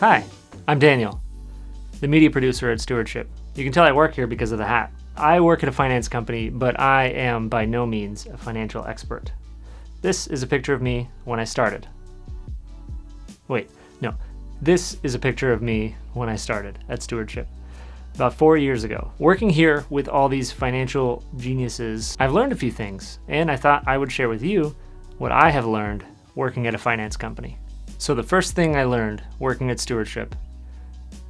Hi, I'm Daniel, the media producer at Stewardship. You can tell I work here because of the hat. I work at a finance company, but I am by no means a financial expert. This is a picture of me when I started. This is a picture of me when I started at Stewardship about 4 years ago. Working here with all these financial geniuses, I've learned a few things, and I thought I would share with you what I have learned working at a finance company. So the first thing I learned working at Stewardship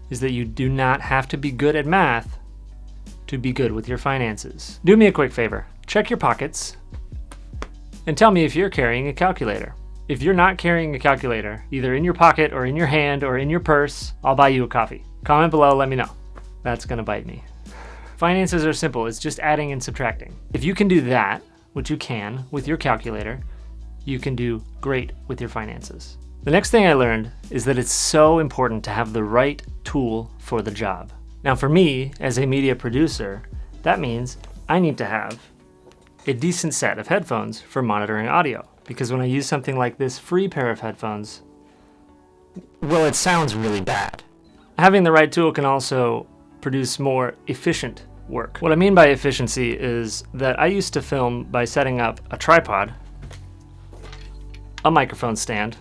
is that you do not have to be good at math to be good with your finances. Do me a quick favor, check your pockets and tell me if you're carrying a calculator. If you're not carrying a calculator, either in your pocket or in your hand or in your purse, I'll buy you a coffee. Comment below, let me know. That's gonna bite me. Finances are simple, it's just adding and subtracting. If you can do that, which you can with your calculator, you can do great with your finances. The next thing I learned is that it's so important to have the right tool for the job. Now for me, as a media producer, that means I need to have a decent set of headphones for monitoring audio. Because when I use something like this free pair of headphones, well, it sounds really bad. Having the right tool can also produce more efficient work. What I mean by efficiency is that I used to film by setting up a tripod, a microphone stand,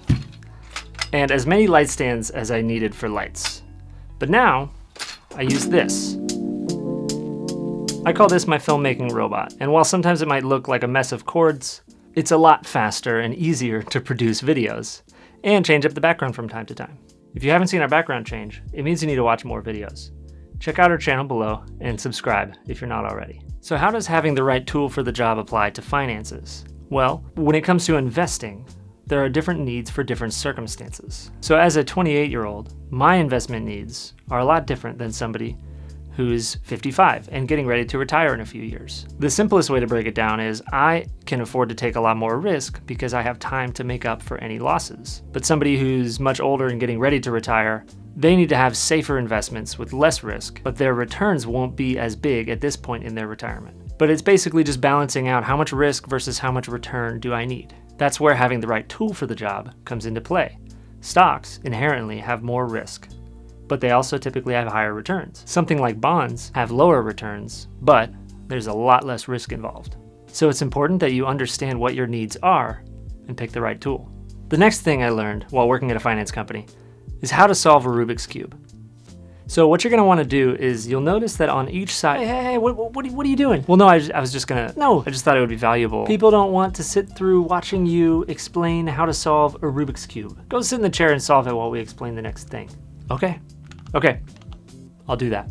and as many light stands as I needed for lights. But now, I use this. I call this my filmmaking robot, and while sometimes it might look like a mess of cords, it's a lot faster and easier to produce videos and change up the background from time to time. If you haven't seen our background change, it means you need to watch more videos. Check out our channel below and subscribe if you're not already. So how does having the right tool for the job apply to finances? Well, when it comes to investing, there are different needs for different circumstances. So as a 28-year-old, my investment needs are a lot different than somebody who's 55 and getting ready to retire in a few years. The simplest way to break it down is I can afford to take a lot more risk because I have time to make up for any losses. But somebody who's much older and getting ready to retire, they need to have safer investments with less risk, but their returns won't be as big at this point in their retirement. But it's basically just balancing out how much risk versus how much return do I need. That's where having the right tool for the job comes into play. Stocks inherently have more risk, but they also typically have higher returns. Something like bonds have lower returns, but there's a lot less risk involved. So it's important that you understand what your needs are and pick the right tool. The next thing I learned while working at a finance company is how to solve a Rubik's Cube. So what you're gonna wanna do is you'll notice that on each side, hey, what are you doing? Well, no, I just thought it would be valuable. People don't want to sit through watching you explain how to solve a Rubik's Cube. Go sit in the chair and solve it while we explain the next thing. Okay, I'll do that.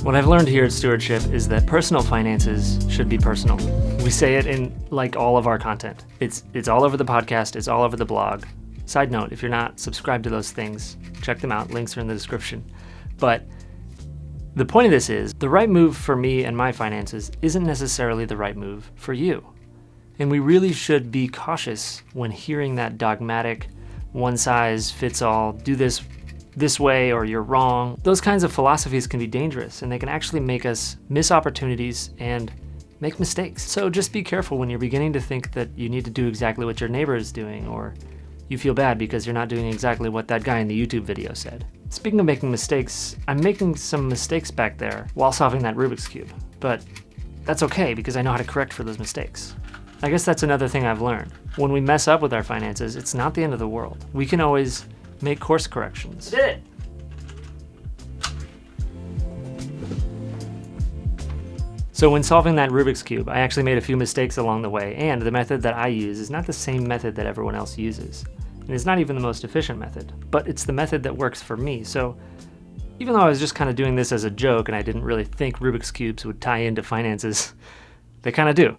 What I've learned here at Stewardship is that personal finances should be personal. We say it in like all of our content. It's all over the podcast, it's all over the blog. Side note, if you're not subscribed to those things, check them out, links are in the description. But the point of this is, the right move for me and my finances isn't necessarily the right move for you. And we really should be cautious when hearing that dogmatic, one size fits all, do this way or you're wrong. Those kinds of philosophies can be dangerous and they can actually make us miss opportunities and make mistakes. So just be careful when you're beginning to think that you need to do exactly what your neighbor is doing, or you feel bad because you're not doing exactly what that guy in the YouTube video said. Speaking of making mistakes, I'm making some mistakes back there while solving that Rubik's Cube, but that's okay because I know how to correct for those mistakes. I guess that's another thing I've learned. When we mess up with our finances, it's not the end of the world. We can always make course corrections. I did it! So when solving that Rubik's Cube, I actually made a few mistakes along the way, and the method that I use is not the same method that everyone else uses. And it's not even the most efficient method, but it's the method that works for me. So even though I was just kind of doing this as a joke and I didn't really think Rubik's Cubes would tie into finances, they kind of do.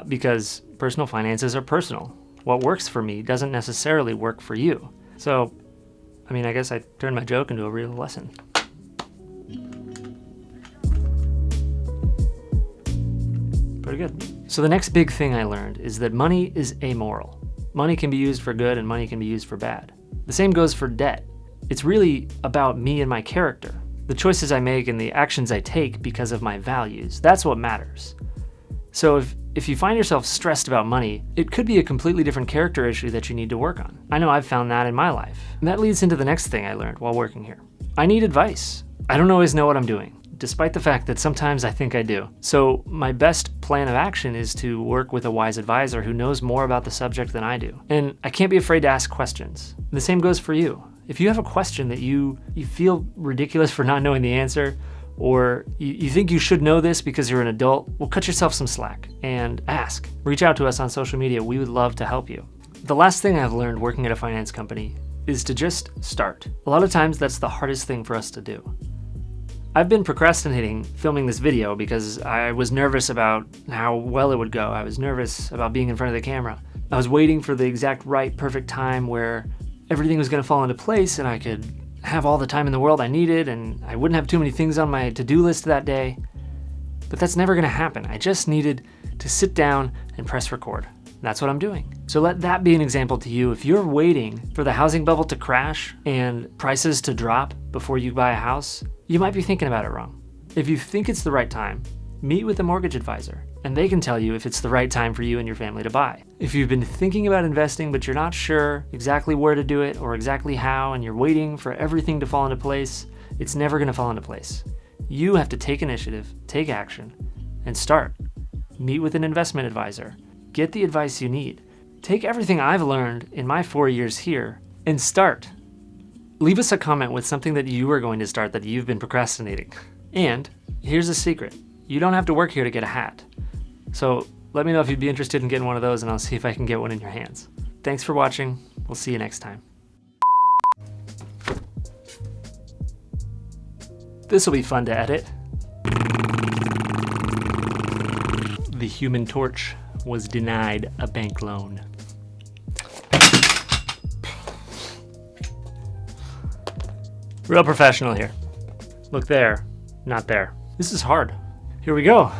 Because personal finances are personal. What works for me doesn't necessarily work for you. So, I guess I turned my joke into a real lesson. Pretty good. So the next big thing I learned is that money is amoral. Money can be used for good and money can be used for bad. The same goes for debt. It's really about me and my character. The choices I make and the actions I take because of my values. That's what matters. So if you find yourself stressed about money, it could be a completely different character issue that you need to work on. I know I've found that in my life. And that leads into the next thing I learned while working here. I need advice. I don't always know what I'm doing, despite the fact that sometimes I think I do. So my best plan of action is to work with a wise advisor who knows more about the subject than I do. And I can't be afraid to ask questions. The same goes for you. If you have a question that you feel ridiculous for not knowing the answer, or you think you should know this because you're an adult, well, cut yourself some slack and ask. Reach out to us on social media. We would love to help you. The last thing I've learned working at a finance company is to just start. A lot of times that's the hardest thing for us to do. I've been procrastinating filming this video because I was nervous about how well it would go. I was nervous about being in front of the camera. I was waiting for the exact right, perfect time where everything was gonna fall into place and I could have all the time in the world I needed and I wouldn't have too many things on my to-do list that day. But that's never gonna happen. I just needed to sit down and press record. That's what I'm doing. So let that be an example to you. If you're waiting for the housing bubble to crash and prices to drop before you buy a house, you might be thinking about it wrong. If you think it's the right time, meet with a mortgage advisor and they can tell you if it's the right time for you and your family to buy. If you've been thinking about investing but you're not sure exactly where to do it or exactly how and you're waiting for everything to fall into place, it's never gonna fall into place. You have to take initiative, take action, and start. Meet with an investment advisor. Get the advice you need. Take everything I've learned in my 4 years here and start. Leave us a comment with something that you are going to start that you've been procrastinating. And here's a secret. You don't have to work here to get a hat. So let me know if you'd be interested in getting one of those and I'll see if I can get one in your hands. Thanks for watching. We'll see you next time. This will be fun to edit. The Human Torch was denied a bank loan. Real professional here. Look there, not there. This is hard. Here we go.